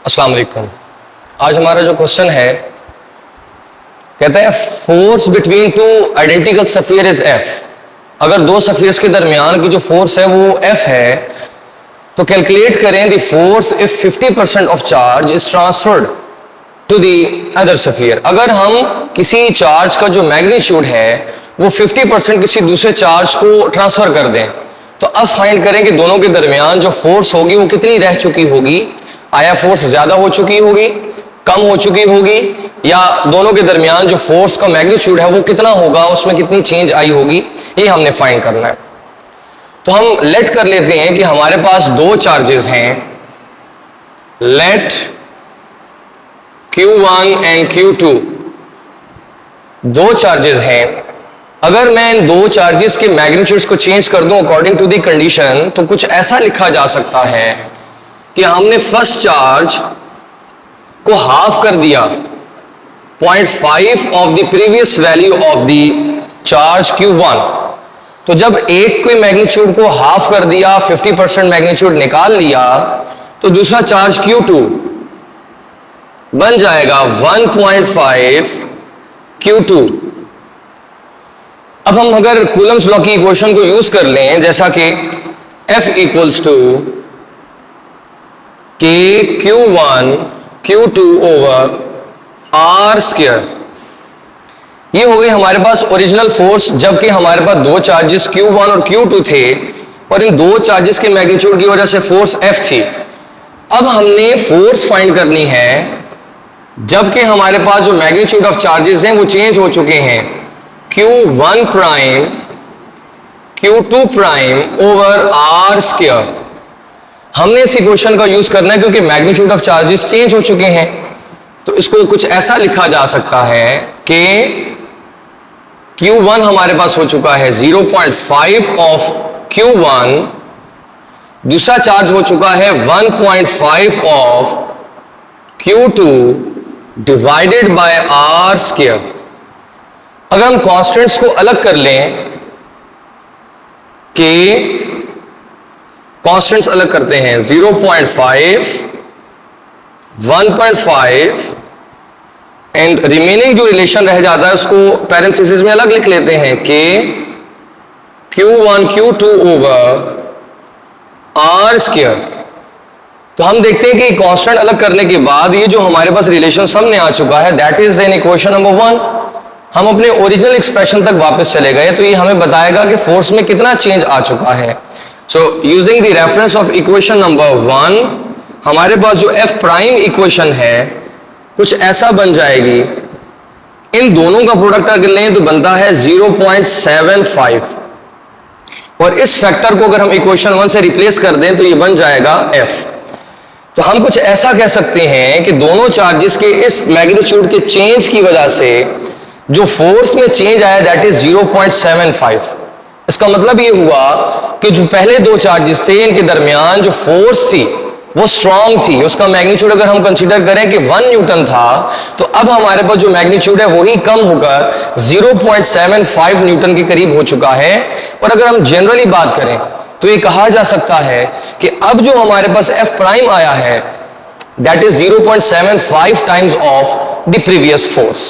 अस्सलाम वालेकुम। आज हमारा जो क्वेश्चन है कहता है force between two identical sphere is F. अगर दो सफियर्स के दरमियान की जो फोर्स है वो एफ है तो कैलकुलेट करें the force if 50% of charge is transferred to the other sphere. अगर हम किसी चार्ज का जो मैग्नीट्यूड है वो 50% किसी दूसरे चार्ज को ट्रांसफर कर दें तो अब फाइंड करें कि दोनों के दरमियान जो फोर्स होगी वो कितनी रह चुकी होगी। आया फोर्स ज्यादा हो चुकी होगी, कम हो चुकी होगी, या दोनों के दरमियान जो फोर्स का मैग्नीट्यूड है वो कितना होगा, उसमें कितनी चेंज आई होगी, ये हमने फाइंड करना है। तो हम लेट कर लेते हैं कि हमारे पास दो चार्जेस हैं, लेट Q1 एंड Q2 दो चार्जेस हैं। अगर मैं इन दो चार्जेस के मैग्नीट्यूड्स को चेंज कर दूं अकॉर्डिंग टू द कंडीशन तो कुछ ऐसा लिखा जा सकता है कि हमने फर्स्ट चार्ज को हाफ कर दिया 0.5 of the previous value of the charge Q1। तो जब एक के मैग्नीट्यूड को हाफ कर दिया, 50% मैग्नीट्यूड निकाल लिया, तो दूसरा चार्ज Q2 बन जाएगा 1.5 Q2। अब हम अगर कूलम्स लॉ की इक्वेशन को यूज कर लें जैसा कि F equals to K Q1 Q2 over R square, ये हो गई हमारे पास ओरिजिनल फोर्स जबकि हमारे पास दो चार्जेस Q1 और Q2 थे और इन दो चार्जेस के मैग्नीट्यूड की वजह से फोर्स F थी। अब हमने फोर्स फाइंड करनी है जबकि हमारे पास जो मैग्नीट्यूड ऑफ चार्जेस हैं वो चेंज हो चुके हैं, Q1 prime Q2 prime over R square. हमने इस इक्वेशन का यूज करना है क्योंकि मैग्नीट्यूड ऑफ चार्जेस चेंज हो चुके हैं। तो इसको कुछ ऐसा लिखा जा सकता है कि Q1 हमारे पास हो चुका है 0.5 ऑफ Q1, दूसरा चार्ज हो चुका है 1.5 of Q2 divided by R square. अगर हम कॉन्स्टेंट्स को अलग कर लें कि कॉन्स्टेंट्स अलग करते हैं 0.5, 1.5 एंड रिमेनिंग जो रिलेशन रह जाता है उसको पैरेंथेसिस में अलग लिख लेते हैं कि Q1 Q2 over R square. तो हम देखते हैं कि कांस्टेंट अलग करने के बाद ये जो हमारे पास रिलेशन सामने आ चुका है that is in equation number 1। हम अपने ओरिजिनल एक्सप्रेशन तक वापस चले गए तो ये हमें बताएगा कि फोर्स में कितना चेंज आ चुका है। So using the reference of equation number 1 हमारे पास जो F प्राइम इक्वेशन है कुछ ऐसा बन जाएगी, इन दोनों का प्रोडक्ट अगर लें तो बनता है 0.75 और इस फैक्टर को अगर हम इक्वेशन 1 से रिप्लेस कर दें तो ये बन जाएगा F। तो हम कुछ ऐसा कह सकते हैं कि दोनों चार्जेस के इस मैग्नीट्यूड के चेंज की वजह से जो फोर्स में चेंज आया दैट इज 0.75। इसका मतलब ये हुआ कि जो पहले दो चार्जेस थे इनके दरमियान जो फोर्स थी वो स्ट्रांग थी, उसका मैग्नीट्यूड अगर हम कंसीडर करें कि 1 न्यूटन था तो अब हमारे पास जो मैग्नीट्यूड है वही कम होकर 0.75 न्यूटन के करीब हो चुका है। और अगर हम जनरली बात करें तो ये कहा जा सकता है कि अब जो हमारे पास F प्राइम आया है that is 0.75 times of the previous force.